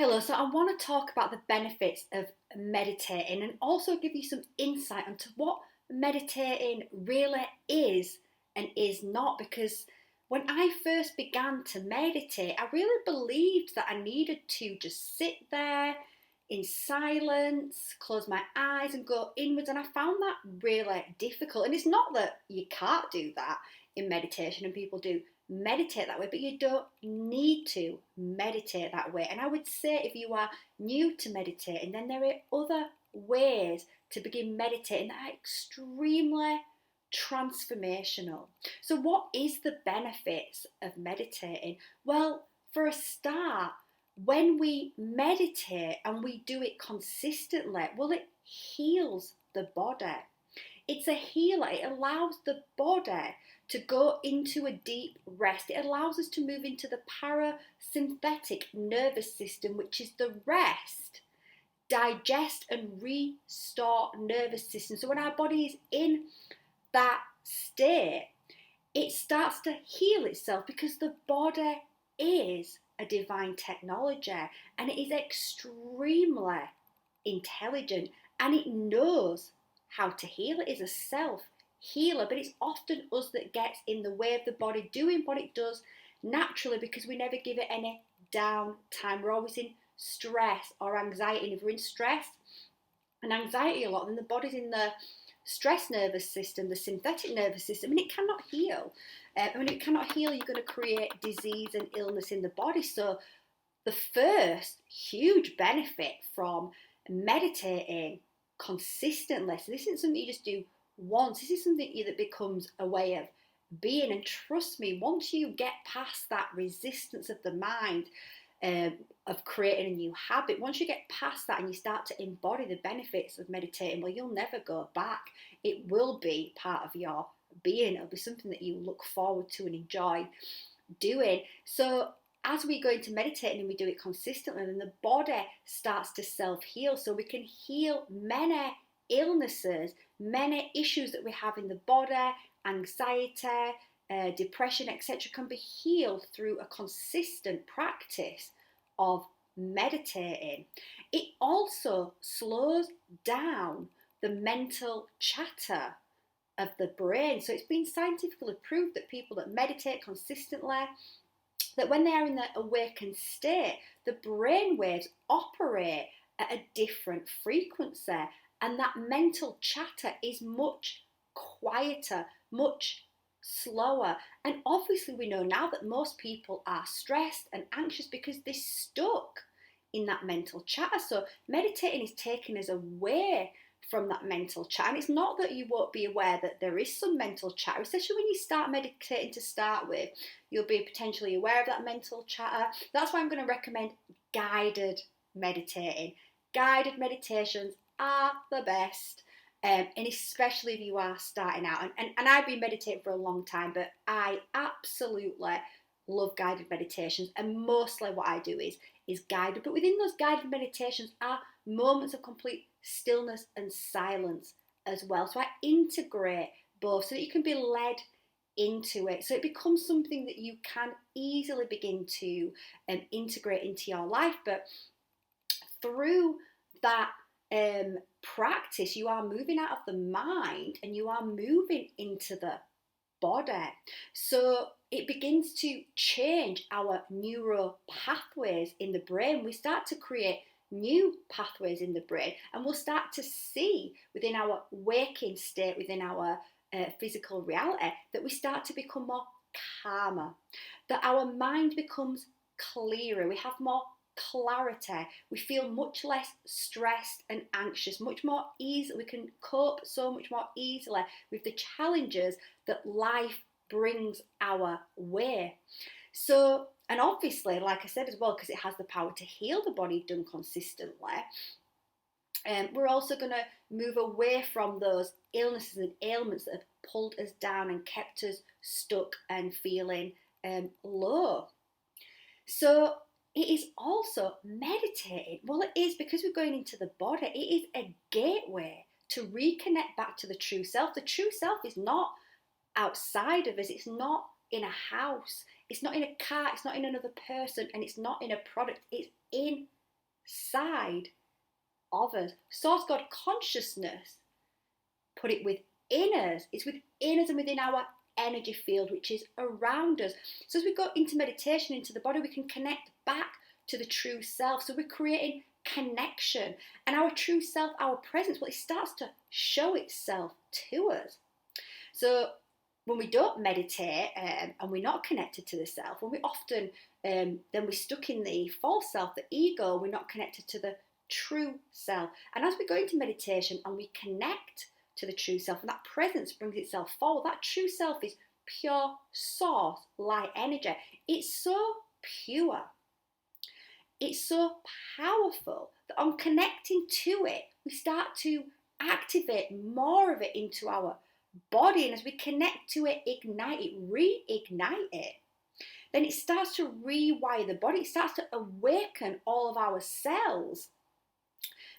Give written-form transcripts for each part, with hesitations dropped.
Hello, so I want to talk about the benefits of meditating and also give you some insight onto what meditating really is and is not. Because when I first began to meditate, I really believed that I needed to just sit there in silence, close my eyes, and go inwards. And I found that really difficult. And it's not that you can't do that in meditation, and people do meditate that way, but you don't need to meditate that way. And I would say if you are new to meditating, then there are other ways to begin meditating that are extremely transformational. So what is the benefits of meditating? Well, for a start, when we meditate and we do it consistently, well, it heals the body. It's a healer. It allows the body to go into a deep rest. It allows us to move into the parasympathetic nervous system, which is the rest, digest, and restore nervous system. So when our body is in that state, it starts to heal itself because the body is a divine technology and it is extremely intelligent and it knows how to heal. It is a self healer, but it's often us that gets in the way of the body doing what it does naturally because we never give it any downtime. We're always in stress or anxiety, and if we're in stress and anxiety a lot, then the body's in the stress nervous system, the sympathetic nervous system, and it cannot heal. When it cannot heal, you're going to create disease and illness in the body. So the first huge benefit from meditating consistently, so this isn't something you just do once, this is something that becomes a way of being. And trust me, once you get past that resistance of the mind, of creating a new habit, once you get past that and you start to embody the benefits of meditating, well, you'll never go back. It will be part of your being. It'll be something that you look forward to and enjoy doing. So as we go into meditating and we do it consistently, then the body starts to self-heal. So we can heal many illnesses, many issues that we have in the body, anxiety, depression, etc., can be healed through a consistent practice of meditating. It also slows down the mental chatter of the brain. So it's been scientifically proved that people that meditate consistently, that when they are in the awakened state, the brain waves operate at a different frequency, and that mental chatter is much quieter, much slower. And obviously we know now that most people are stressed and anxious because they're stuck in that mental chatter. So meditating is taking us away from that mental chatter. And it's not that you won't be aware that there is some mental chatter, especially when you start meditating to start with. You'll be potentially aware of that mental chatter. That's why I'm going to recommend guided meditating. Guided meditations are the best. And especially if you are starting out. And I've been meditating for a long time, but I absolutely love guided meditations. And mostly what I do is guided. But within those guided meditations are moments of complete stillness and silence as well. So I integrate both so that you can be led into it. So it becomes something that you can easily begin to integrate into your life. But through that practice, you are moving out of the mind and you are moving into the body. So it begins to change our neural pathways in the brain. We start to create new pathways in the brain, and we'll start to see within our waking state, within our physical reality, that we start to become more calmer, that our mind becomes clearer, we have more clarity, we feel much less stressed and anxious, much more easily, we can cope so much more easily with the challenges that life brings our way. So, and obviously, like I said as well, because it has the power to heal the body done consistently, we're also going to move away from those illnesses and ailments that have pulled us down and kept us stuck and feeling low. So it is also meditating. Well, it is, because we're going into the body, it is a gateway to reconnect back to the true self. The true self is not outside of us. It's not in a house. It's not in a car. It's not in another person. And it's not in a product. It's in inside of us. Source God consciousness, put it within us. It's within us and within our energy field, which is around us. So as we go into meditation, into the body, we can connect back to the true self. So we're creating connection, and our true self, our presence, well, it starts to show itself to us. So when we don't meditate and we're not connected to the self, when we often then we're stuck in the false self, the ego, we're not connected to the true self. And as we go into meditation and we connect to the true self, and that presence brings itself forward, that true self is pure source, light energy. It's so pure. It's so powerful that on connecting to it, we start to activate more of it into our body. And as we connect to it, ignite it, reignite it, then it starts to rewire the body. It starts to awaken all of our cells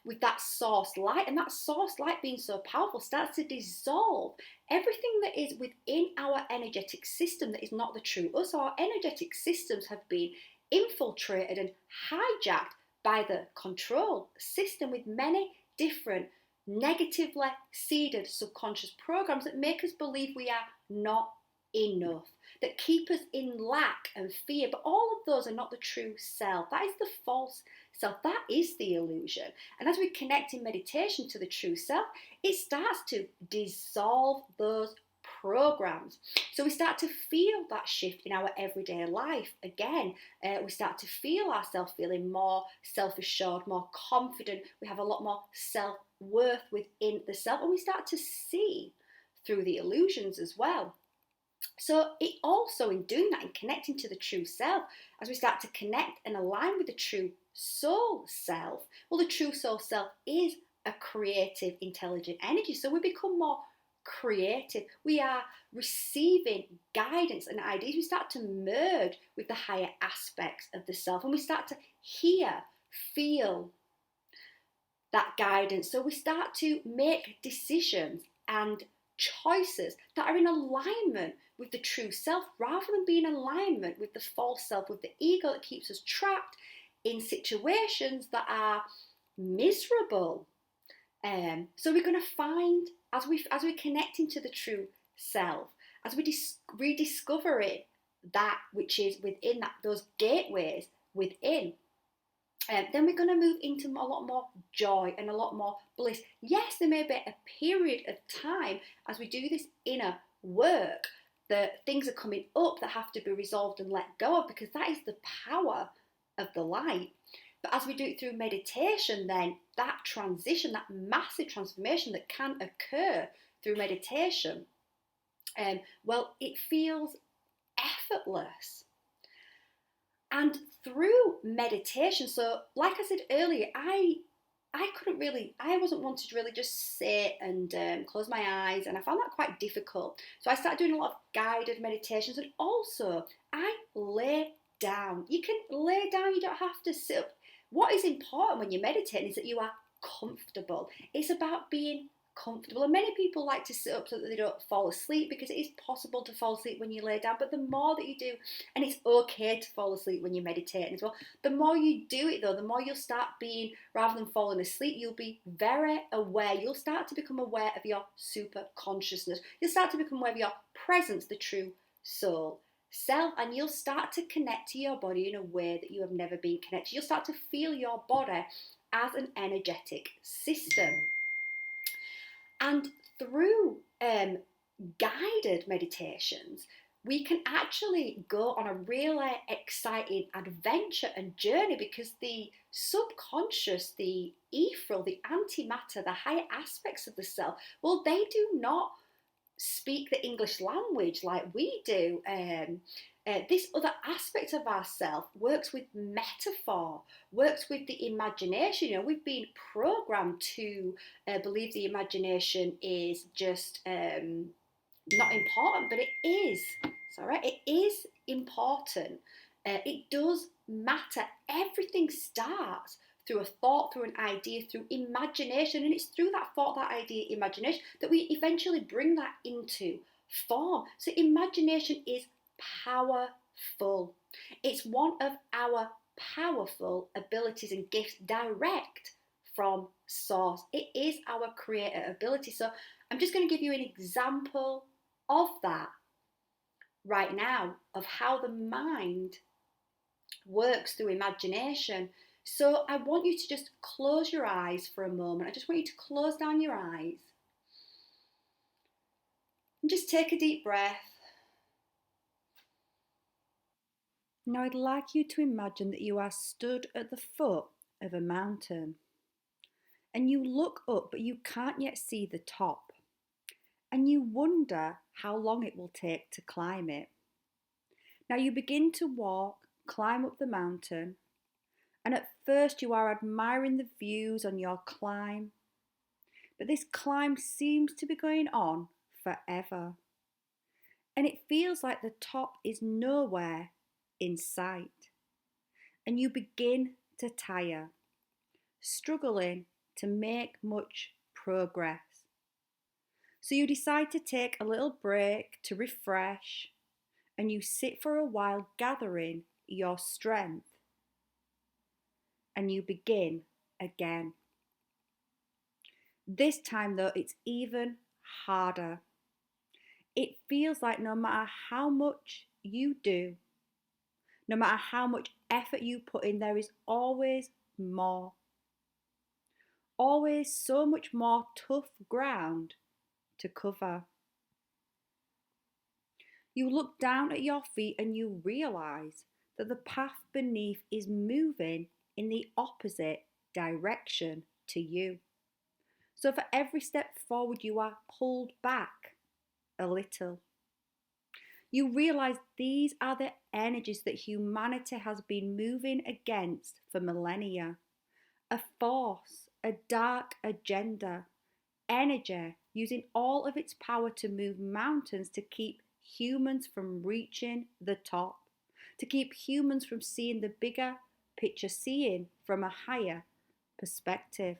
with that source light. And that source light being so powerful starts to dissolve everything that is within our energetic system that is not the true us. Our energetic systems have been infiltrated and hijacked by the control system with many different negatively seeded subconscious programs that make us believe we are not enough, that keep us in lack and fear. But all of those are not the true self. That is the false self. That is the illusion. And as we connect in meditation to the true self, it starts to dissolve those programs. So we start to feel that shift in our everyday life again. We start to feel ourselves feeling more self-assured, more confident. We have a lot more self-worth within the self, and we start to see through the illusions as well. So it also, in doing that, in connecting to the true self, as we start to connect and align with the true soul self, well, the true soul self is a creative, intelligent energy. So we become more creative. We are receiving guidance and ideas. We start to merge with the higher aspects of the self, and we start to hear, feel that guidance. So we start to make decisions and choices that are in alignment with the true self, rather than being in alignment with the false self, with the ego that keeps us trapped in situations that are miserable. So we're going to find, as we connect into the true self, as we rediscover it, that which is within, that those gateways within, then we're going to move into a lot more joy and a lot more bliss. Yes, there may be a period of time as we do this inner work that things are coming up that have to be resolved and let go of, because that is the power of the light. But as we do it through meditation, then that transition, that massive transformation that can occur through meditation, well, it feels effortless. And through meditation, so like I said earlier, I wasn't wanting to really just sit and close my eyes, and I found that quite difficult. So I started doing a lot of guided meditations, and also I lay down. You can lay down, you don't have to sit up. What is important when you're meditating is that you are comfortable. It's about being comfortable, and many people like to sit up so that they don't fall asleep, because it is possible to fall asleep when you lay down. But the more that you do, and it's okay to fall asleep when you're meditating as well, the more you do it though, the more you'll start being, rather than falling asleep, you'll be very aware. You'll start to become aware of your super consciousness. You'll start to become aware of your presence, the true soul self, and you'll start to connect to your body in a way that you have never been connected. You'll start to feel your body as an energetic system. And through guided meditations, we can actually go on a really exciting adventure and journey, because the subconscious, the ethereal, the antimatter, the higher aspects of the self, well, they do not speak the English language like we do. This other aspect of ourself works with metaphor, works with the imagination. You know, we've been programmed to believe the imagination is just not important, but it is. Sorry, it is important. It does matter. Everything starts through a thought, through an idea, through imagination, and it's through that thought, that idea, imagination, that we eventually bring that into form. So imagination is powerful. It's one of our powerful abilities and gifts direct from source. It is our creator ability. So I'm just going to give you an example of that right now, of how the mind works through imagination. So I want you to just close your eyes for a moment. I just want you to close down your eyes and just take a deep breath. Now I'd like you to imagine that you are stood at the foot of a mountain and you look up but you can't yet see the top, and you wonder how long it will take to climb it. Now you begin to walk, climb up the mountain, and at first you are admiring the views on your climb, but this climb seems to be going on forever, and it feels like the top is nowhere in sight, and you begin to tire, struggling to make much progress. So you decide to take a little break to refresh, and you sit for a while gathering your strength, and you begin again. This time though, it's even harder. It feels like no matter how much you do, no matter how much effort you put in, there is always more. Always so much more tough ground to cover. You look down at your feet and you realise that the path beneath is moving in the opposite direction to you. So for every step forward, you are pulled back a little. You realise these are the energies that humanity has been moving against for millennia. A force, a dark agenda, energy using all of its power to move mountains to keep humans from reaching the top, to keep humans from seeing the bigger picture, seeing from a higher perspective.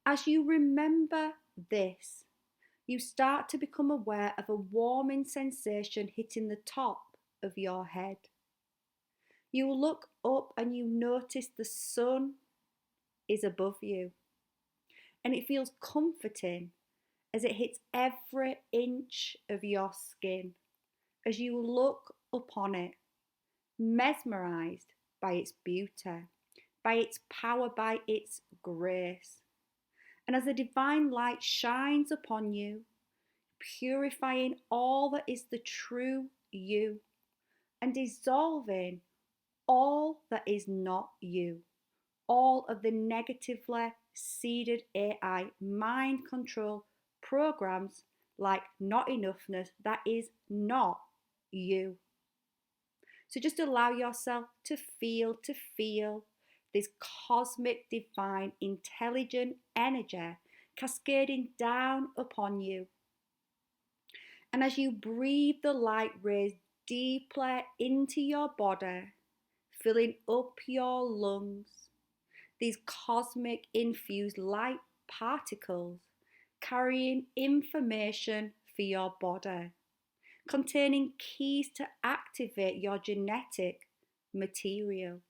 As you remember this, you start to become aware of a warming sensation hitting the top of your head. You look up and you notice the sun is above you, and it feels comforting as it hits every inch of your skin as you look upon it, mesmerised by its beauty, by its power, by its grace. And as the divine light shines upon you, purifying all that is the true you and dissolving all that is not you, all of the negatively seeded AI mind control programs like not enoughness, that is not you. So just allow yourself to feel this cosmic divine intelligent energy cascading down upon you. And as you breathe the light rays deeply into your body, filling up your lungs, these cosmic infused light particles carrying information for your body, containing keys to activate your genetic material,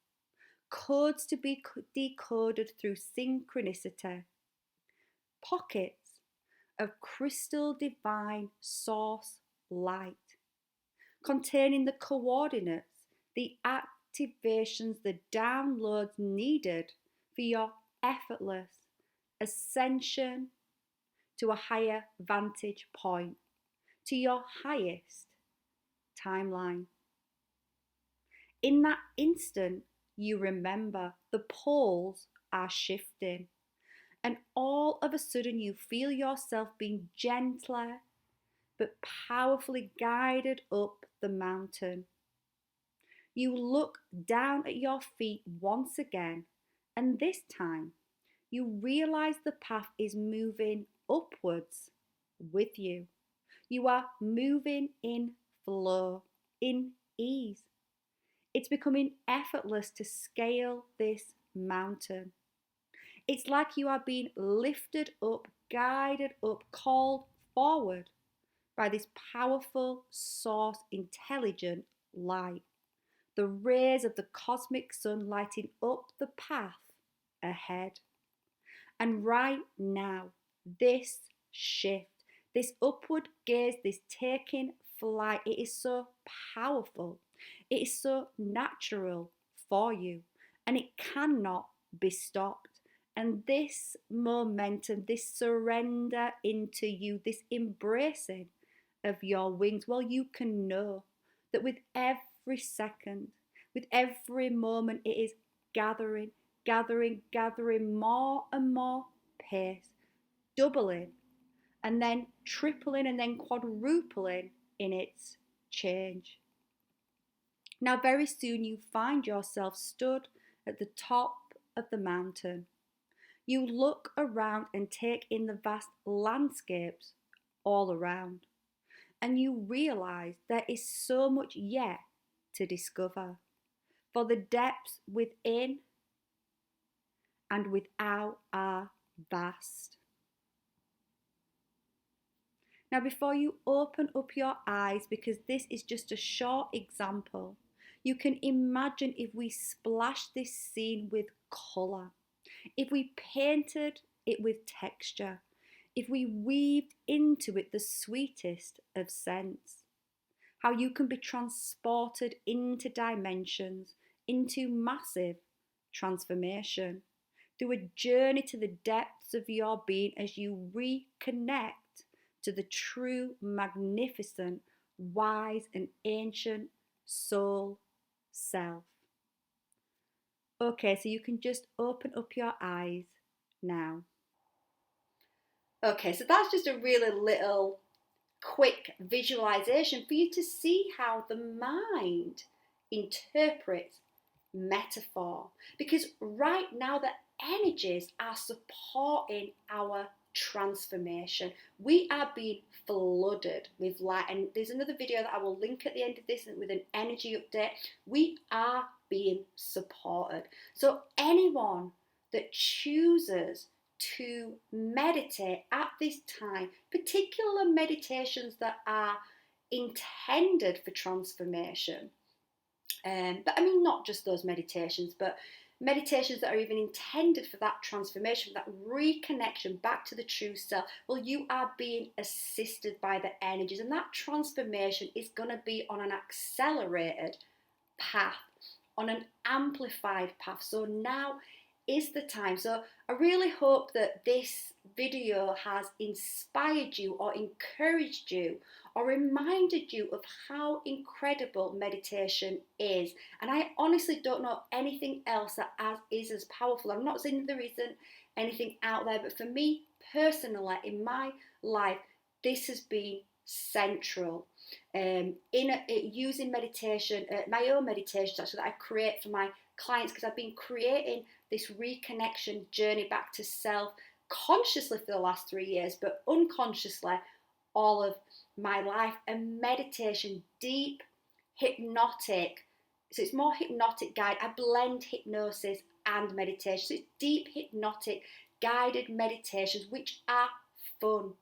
codes to be decoded through synchronicity, pockets of crystal divine source light, containing the coordinates, the activations, the downloads needed for your effortless ascension to a higher vantage point, to your highest timeline. In that instant, you remember the poles are shifting, and all of a sudden you feel yourself being gentler but powerfully guided up the mountain. You look down at your feet once again, and this time you realize the path is moving upwards with you. You are moving in flow, in ease. It's becoming effortless to scale this mountain. It's like you are being lifted up, guided up, called forward by this powerful source intelligent light, the rays of the cosmic sun lighting up the path ahead. And right now, this shift, this upward gaze, this taking flight, it is so powerful. It is so natural for you, and it cannot be stopped. And this momentum, this surrender into you, this embracing of your wings, well, you can know that with every second, with every moment, it is gathering, gathering more and more pace, doubling and then tripling and then quadrupling in its change. Now, very soon you find yourself stood at the top of the mountain. You look around and take in the vast landscapes all around, and you realize there is so much yet to discover, for the depths within and without are vast. Now, before you open up your eyes, because this is just a short example, you can imagine if we splashed this scene with colour, if we painted it with texture, if we weaved into it the sweetest of scents, how you can be transported into dimensions, into massive transformation, through a journey to the depths of your being as you reconnect to the true, magnificent, wise and ancient soul self. Okay, so you can just open up your eyes now. Okay, so that's just a really little quick visualization for you to see how the mind interprets metaphor. Because right now the energies are supporting our transformation. We are being flooded with light, and there's another video that I will link at the end of this with an energy update. We are being supported. So anyone that chooses to meditate at this time, particular meditations that are intended for transformation, but I mean not just those meditations, but meditations that are even intended for that transformation, that reconnection back to the true self, well, you are being assisted by the energies, and that transformation is going to be on an accelerated path, on an amplified path. So now is the time. So I really hope that this video has inspired you or encouraged you or reminded you of how incredible meditation is. And I honestly don't know anything else that is as powerful. I'm not saying there isn't anything out there, but for me personally, in my life, this has been central. Using meditation, my own meditations actually that I create for my clients, because I've been creating this reconnection journey back to self consciously for the last 3 years, but unconsciously all of my life. And meditation, deep hypnotic, so it's more hypnotic guide. I blend hypnosis and meditation, so it's deep hypnotic guided meditations which are fun,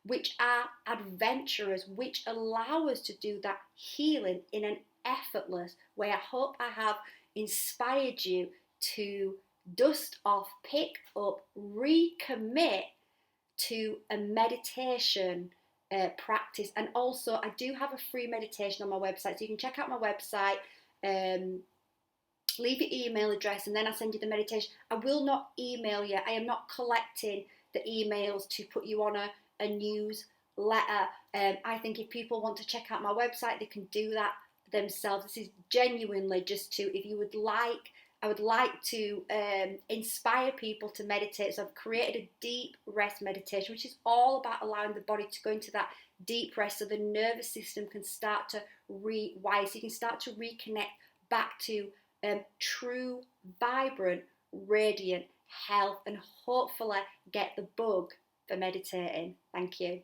which are adventurous, which allow us to do that healing in an effortless way. I hope I have inspired you to dust off, pick up, recommit to a meditation practice. And also I do have a free meditation on my website, so you can check out my website, leave your email address, and then I'll send you the meditation. I will not email you. I am not collecting the emails to put you on a newsletter. I think if people want to check out my website, they can do that themselves. This is genuinely just to, if you would like, I would like to inspire people to meditate. So I've created a deep rest meditation, which is all about allowing the body to go into that deep rest so the nervous system can start to rewire, so you can start to reconnect back to true, vibrant, radiant health, and hopefully get the bug for meditating. Thank you.